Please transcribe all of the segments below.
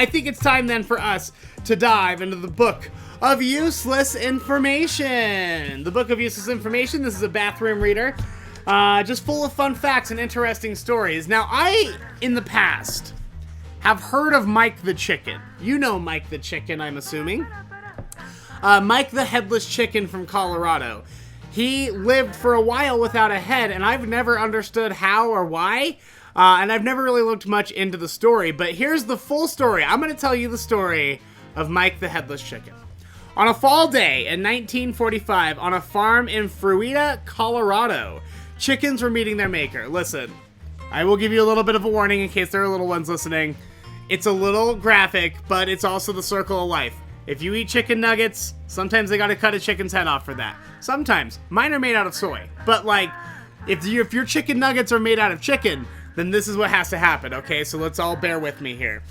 I think it's time then for us to dive into the Book of Useless Information. The Book of Useless Information, this is a bathroom reader, just full of fun facts and interesting stories. Now, I, in the past, have heard of Mike the Chicken. You know Mike the Chicken, I'm assuming. Mike the Headless Chicken from Colorado. He lived for a while without a head, and I've never understood how or why, and I've never really looked much into the story, but here's the full story. I'm going to tell you the story of Mike the Headless Chicken. On a fall day in 1945, on a farm in Fruita, Colorado, chickens were meeting their maker. Listen, I will give you a little bit of a warning in case there are little ones listening. It's a little graphic, but it's also the circle of life. If you eat chicken nuggets, sometimes they gotta cut a chicken's head off for that. Sometimes. Mine are made out of soy. But, like, if your chicken nuggets are made out of chicken, then this is what has to happen, okay? So let's all bear with me here.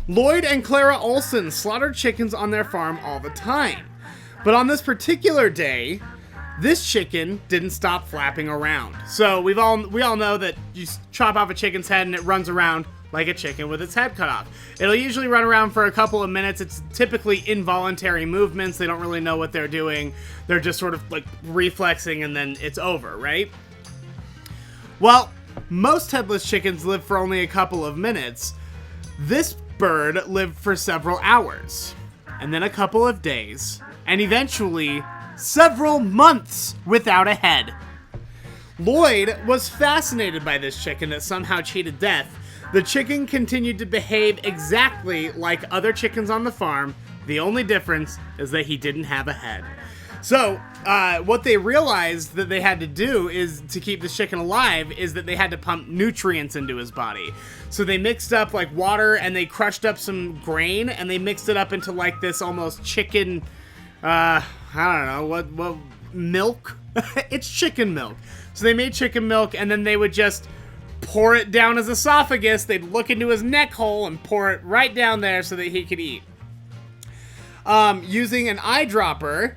Lloyd and Clara Olson slaughtered chickens on their farm all the time. But on this particular day, this chicken didn't stop flapping around. So we all know that you chop off a chicken's head and it runs around like a chicken with its head cut off. It'll usually run around for a couple of minutes. It's typically involuntary movements. They don't really know what they're doing. They're just sort of like reflexing and then it's over, right? Well, most headless chickens live for only a couple of minutes. This bird lived for several hours, and then a couple of days, and eventually several months without a head. Lloyd was fascinated by this chicken that somehow cheated death. The chicken continued to behave exactly like other chickens on the farm. The only difference is that he didn't have a head. So, what they realized that they had to do is, to keep this chicken alive, is that they had to pump nutrients into his body. So they mixed up, like, water, and they crushed up some grain, and they mixed it up into, like, this almost chicken, I don't know, what milk? It's chicken milk. So they made chicken milk, and then they would just pour it down his esophagus. They'd look into his neck hole and pour it right down there so that he could eat. Using an eyedropper,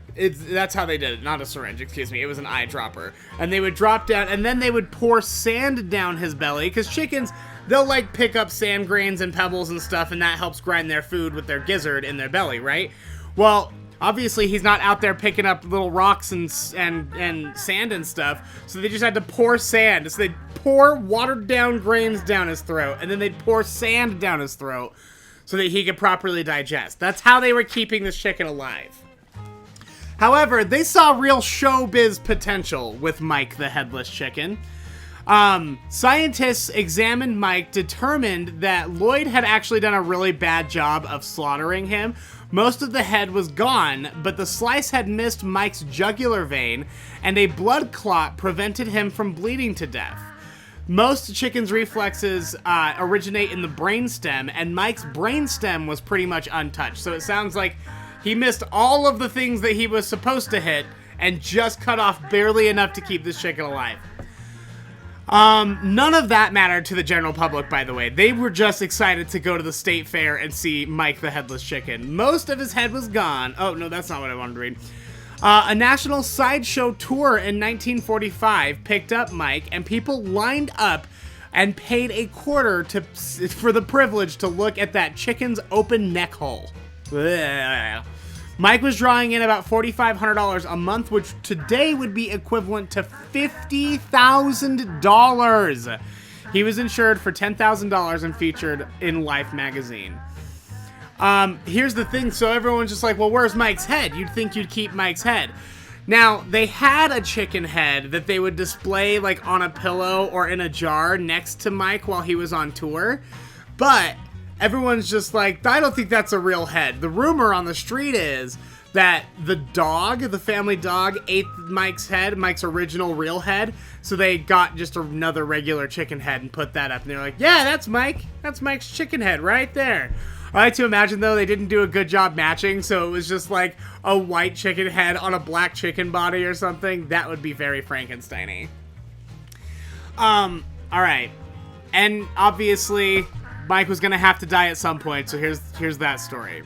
that's how they did it, not a syringe, excuse me, it was an eyedropper. And they would drop down, and then they would pour sand down his belly, because chickens, they'll like pick up sand grains and pebbles and stuff, and that helps grind their food with their gizzard in their belly, right? Well, obviously he's not out there picking up little rocks and sand and stuff, so they just had to pour sand. So they'd pour watered down grains down his throat, and then they'd pour sand down his throat so that he could properly digest. That's how they were keeping this chicken alive. However, they saw real showbiz potential with Mike the Headless Chicken. Scientists examined Mike, determined that Lloyd had actually done a really bad job of slaughtering him. Most of the head was gone, but the slice had missed Mike's jugular vein, and a blood clot prevented him from bleeding to death. Most chickens' reflexes originate in the brainstem, and Mike's brainstem was pretty much untouched. So it sounds like he missed all of the things that he was supposed to hit and just cut off barely enough to keep this chicken alive. None of that mattered to the general public, by the way. They were just excited to go to the state fair and see Mike the Headless Chicken. Most of his head was gone. Oh, no, that's not what I wanted to read. A national sideshow tour in 1945 picked up Mike, and people lined up and paid a quarter for the privilege to look at that chicken's open neck hole. Blech. Mike was drawing in about $4,500 a month, which today would be equivalent to $50,000. He was insured for $10,000 and featured in Life magazine. Here's the thing, so everyone's just like, well, where's Mike's head? You'd think you'd keep Mike's head. Now, they had a chicken head that they would display like on a pillow or in a jar next to Mike while he was on tour, but everyone's just like, I don't think that's a real head. The rumor on the street is that the dog, the family dog, ate Mike's head, Mike's original real head, so they got just another regular chicken head and put that up, and they're like, yeah, that's Mike. That's Mike's chicken head right there. I like to imagine, though, they didn't do a good job matching, so it was just like a white chicken head on a black chicken body or something. That would be very Frankenstein-y. Alright. And obviously, Mike was gonna have to die at some point, so here's that story.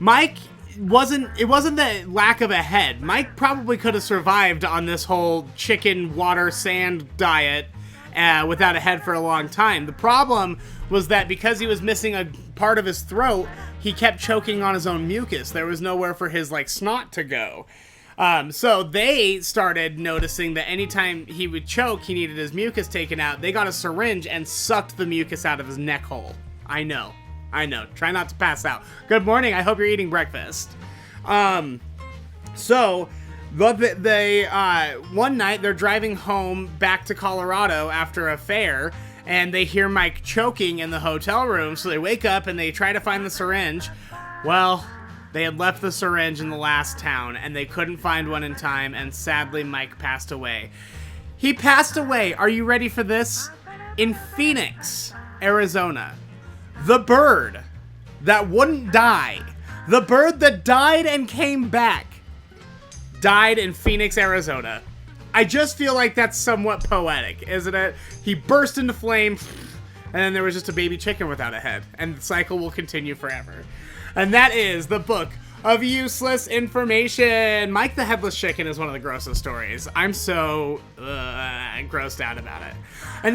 It wasn't the lack of a head. Mike probably could have survived on this whole chicken, water, sand diet without a head for a long time. The problem was that because he was missing a part of his throat, he kept choking on his own mucus. There was nowhere for his snot to go. So they started noticing that anytime he would choke, he needed his mucus taken out. They got a syringe and sucked the mucus out of his neck hole. I know. Try not to pass out. Good morning. I hope you're eating breakfast. So they one night they're driving home back to Colorado after a fair, and they hear Mike choking in the hotel room. So they wake up and they try to find the syringe. Well, they had left the syringe in the last town, and they couldn't find one in time, and sadly, Mike passed away. He passed away, are you ready for this? In Phoenix, Arizona. The bird that wouldn't die, the bird that died and came back, died in Phoenix, Arizona. I just feel like that's somewhat poetic, isn't it? He burst into flame, and then there was just a baby chicken without a head, and the cycle will continue forever. And that is the book of useless information. Mike the Headless Chicken is one of the grossest stories. I'm so grossed out about it. And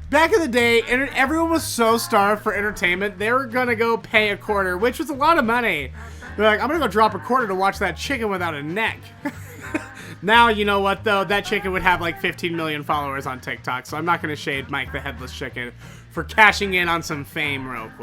back in the day, everyone was so starved for entertainment, they were gonna go pay $0.25, which was a lot of money. They're like, I'm gonna go drop $0.25 to watch that chicken without a neck. Now, you know what, though? That chicken would have 15 million followers on TikTok, so I'm not gonna shade Mike the Headless Chicken for cashing in on some fame real quick.